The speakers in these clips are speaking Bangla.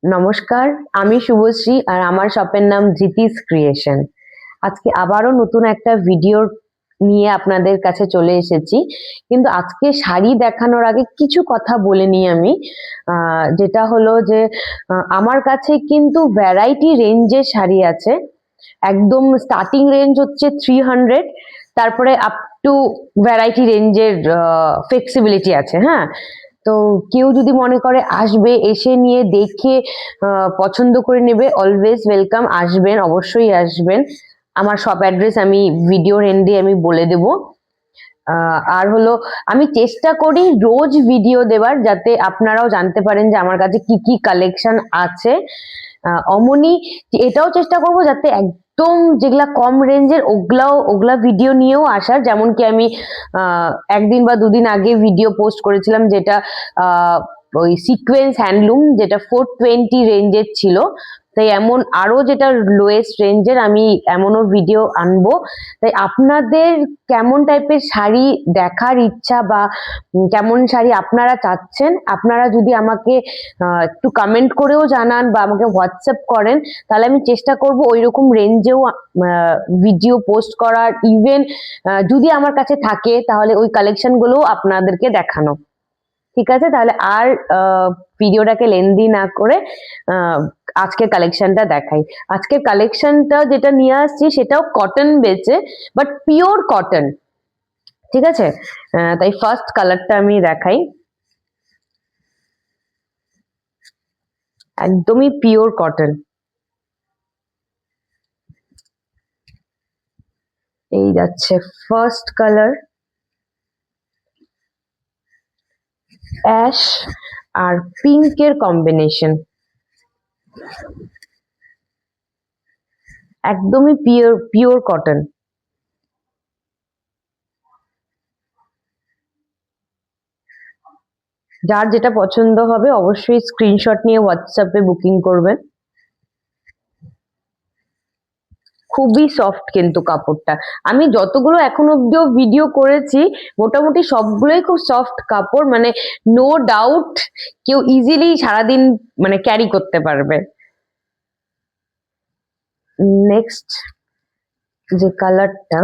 নমস্কার, আমি শুভশ্রী আর আমার শপের নাম জিতিস ক্রিয়েশন। আজকে আবারও নতুন একটা ভিডিও নিয়ে আপনাদের কাছে চলে এসেছি। কিন্তু আজকে শাড়ি দেখানোর আগে কিছু কথা বলে নিই আমি। যেটা হলো যে আমার কাছে কিন্তু ভ্যারাইটি রেঞ্জের শাড়ি আছে। একদম স্টার্টিং রেঞ্জ হচ্ছে 300, তারপরে আপ টু ভ্যারাইটি রেঞ্জের ফ্লেক্সিবিলিটি আছে। হ্যাঁ, তো কেউ যদি মনে করে আসবে, এসে নিয়ে দেখে পছন্দ করে নেবে, অলওয়েজ ওয়েলকাম, আসবেন, অবশ্যই আসবেন। আমার শপ অ্যাড্রেস আমি ভিডিওর এন্ডে আমি বলে দেব। আর হলো আমি চেষ্টা করি রোজ ভিডিও দেওয়ার, যাতে আপনারাও জানতে পারেন যে আমার কাছে কি কি কালেকশন আছে। অমনি এটাও চেষ্টা করব যাতে একদম যেগুলা কম রেঞ্জের ওগুলা ভিডিও নিয়েও আসার। যেমন কি আমি একদিন বা দুদিন আগে ভিডিও পোস্ট করেছিলাম, যেটা ওই সিকোয়েন্স হ্যান্ডলুম, যেটা 420 রেঞ্জের ছিল। তাই এমন আরো যেটা লোয়েস্ট রেঞ্জের আমি এমনও ভিডিও আনবো। তাই আপনাদের কেমন টাইপের শাড়ি দেখার ইচ্ছা বা কেমন শাড়ি আপনারা চাচ্ছেন, আপনারা যদি আমাকে একটু কমেন্ট করেও জানান বা আমাকে হোয়াটসঅ্যাপ করেন, তাহলে আমি চেষ্টা করব ওই রকম রেঞ্জেও ভিডিও পোস্ট করার। ইভেন যদি আমার কাছে থাকে তাহলে ওই কালেকশন গুলোও আপনাদেরকে দেখানো। ঠিক আছে, তাহলে আর ভিডিওটাকে লেন্দি না করে আজকের কালেকশনটা দেখাই। আজকের কালেকশনটা যেটা নিয়ে আসছি সেটাও কটন বেচে, বাট পিওর কটন। ঠিক আছে, তাই ফার্স্ট কালারটা আমি দেখাই। একদমই পিওর কটন। এই যাচ্ছে ফার্স্ট কালার, অ্যাশ আর পিঙ্কের কম্বিনেশন। একদমই পিওর কটন। যার যেটা পছন্দ হবে অবশ্যই স্ক্রিনশট নিয়ে হোয়াটসঅ্যাপে বুকিং করবেন। খুবই সফট কিন্তু কাপড়টা। আমি যতগুলো এখন অব্দিও ভিডিও করেছি মোটামুটি সবগুলোই খুব সফট কাপড়, মানে নো ডাউট কেউ ইজিলি সারাদিন মানে ক্যারি করতে পারবে। নেক্সট যে কালারটা,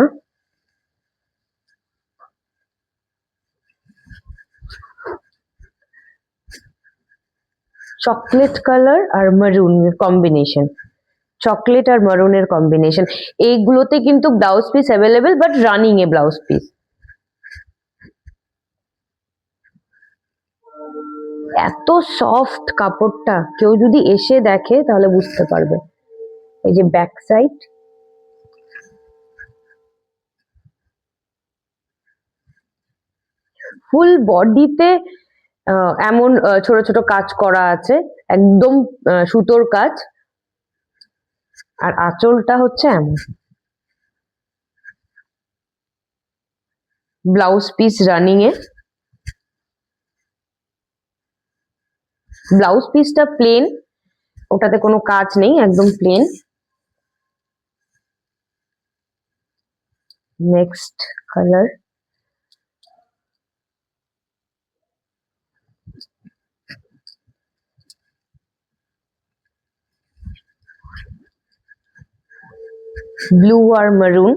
চকলেট কালার আর মারুন কম্বিনেশন। চকলেট আর মারুনের কম্বিনেশন। এইগুলোতে কিন্তু blouse piece available, but running A blouse piece. এত সফট কাপড়টা, কেউ যদি এসে দেখে তাহলে বুঝতে পারবে। এই যে ব্যাক সাইড, ফুল বডিতে এমন ছোট ছোট কাজ করা আছে, একদম সুতোর কাজ। আর আঁচলটা হচ্ছে এমন। ব্লাউজ পিস রানিং এ। ব্লাউজ পিসটা প্লেন, ওটাতে কোনো কাজ নেই, একদম প্লেন। নেক্সট কালার, ব্লু আর মারুন।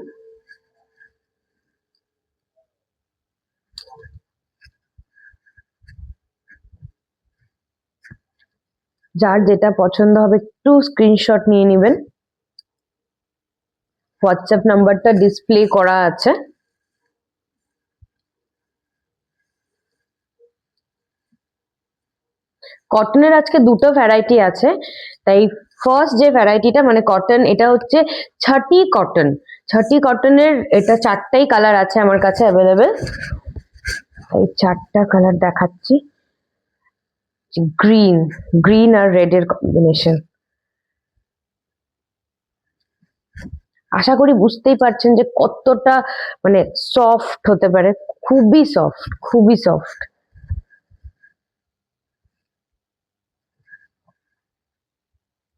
যার যেটা পছন্দ হবে একটু স্ক্রিনশট নিয়ে নেবেন। হোয়াটসঅ্যাপ নাম্বারটা ডিসপ্লে করা আছে। কটনের আজকে দুটো ভ্যারাইটি আছে। তাই ফার্স্ট যে ভ্যারাইটিটা মানে কটন, এটা হচ্ছে ছাটি কটন। ছাটি কটনের এটা চারটাই কালার আছে আমার কাছে অ্যাভেলেবেল। এই চারটা কালার দেখাচ্ছি। গ্রিন, গ্রিন আর রেড এর কম্বিনেশন। আশা করি বুঝতেই পারছেন যে কতটা মানে সফট হতে পারে। খুবই সফট, খুবই সফট।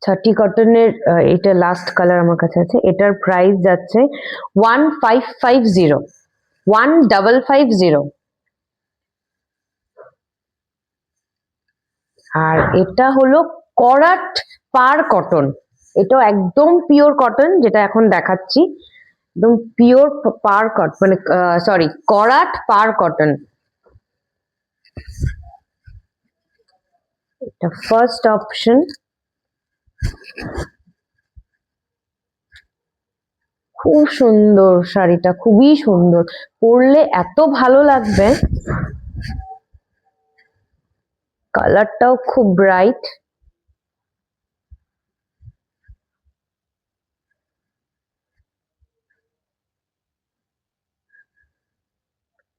ছাটি কটনের এটা লাস্ট কালার আমার কাছে আছে। এটার প্রাইস যাচ্ছে 1550, 1550। আর এটা হলো করাট পার কটন, এটা একদম পিওর কটন, যেটা এখন দেখাচ্ছি একদম পিওর পার কটন, মানে সরি করাট পার কটন। এটা ফার্স্ট অপশন। খুব সুন্দর শাড়িটা, খুবই সুন্দর, পরলে এত ভালো লাগবে। কালারটাও খুব ব্রাইট।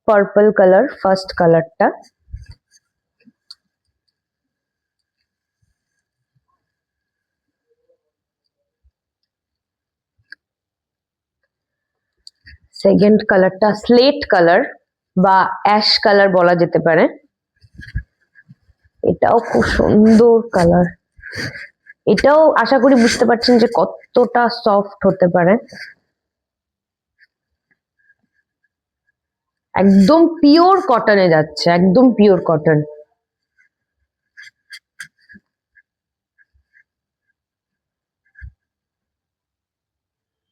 পার্পল কালার ফার্স্ট কালারটা। সেকেন্ড কালারটা স্লেট কালার বা অ্যাশ কালার বলা যেতে পারে। এটাও খুব সুন্দর কালার। এটাও আশা করি বুঝতে পারছেন যে কতটা সফট হতে পারে। একদম পিওর কটনে যাচ্ছে, একদম পিওর কটন।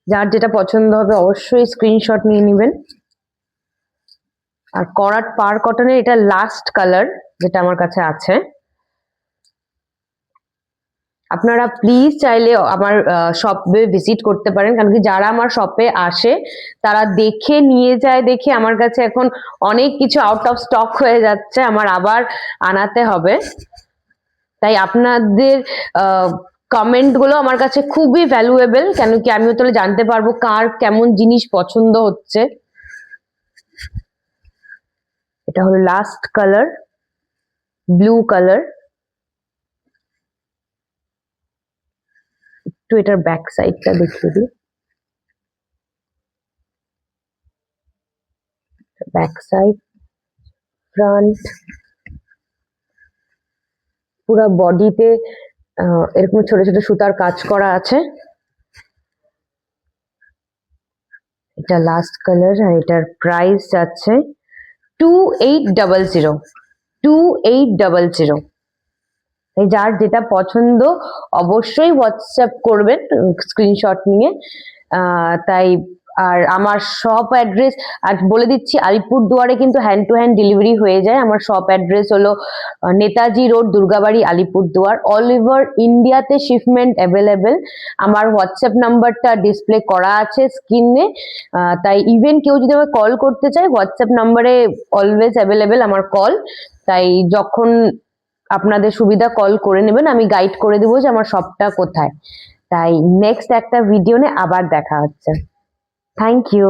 যার যেটা পছন্দ হবে অবশ্যই স্ক্রিনশট নিয়ে নেবেন। আর করাট পার কটনের এটা লাস্ট কালার যেটা আমার কাছে আছে। আপনারা প্লিজ চাইলে আমার শপে ভিজিট করতে পারেন, কারণ কি যারা আমার শপে আসে তারা দেখে নিয়ে যায়, দেখে আমার কাছে এখন অনেক কিছু আউট অফ স্টক হয়ে যাচ্ছে, আমার আবার আনাতে হবে। তাই আপনাদের কমেন্ট গুলো আমার কাছে খুবই ভ্যালুয়েবল, কেন কি আমিও তাহলে জানতে পারবো কার কেমন জিনিস পছন্দ হচ্ছে। এটা হলো লাস্ট কালার, ব্লু কালার। একটু এটার ব্যাক সাইডটা দেখিয়ে দিই। ব্যাক সাইড, ফ্রন্ট, পুরো বডিতে এরকম ছোট ছোট সুতার কাজ করা আছে। এটা লাস্ট কালার, আর এটার প্রাইস যাচ্ছে 2800, 2800। এই যার যেটা পছন্দ অবশ্যই হোয়াটসঅ্যাপ করবেন স্ক্রিনশট নিয়ে। তাই আর আমার শপ অ্যাড্রেস আর বলে দিচ্ছি, আলিপুরদুয়ারে কিন্তু হ্যান্ড টু হ্যান্ড ডেলিভারি হয়ে যায়। আমার শপ অ্যাড্রেস হলো Netaji road, Durgabari, Alipurduar. All over ইন্ডিয়াতে শিপমেন্ট অ্যাভেলেবেল। আমার হোয়াটসঅ্যাপ নাম্বারটা ডিসপ্লে করা আছে স্ক্রিনে, তাই ইভেন কেউ যদি আমাকে কল করতে চায় হোয়াটসঅ্যাপ নাম্বারে অলওয়েজ অ্যাভেলেবেল আমার কল। তাই যখন আপনাদের সুবিধা কল করে নেবেন, আমি গাইড করে দেবো যে আমার শপটা কোথায়। তাই নেক্সট একটা ভিডিও নিয়ে আবার দেখা হচ্ছে। Thank you.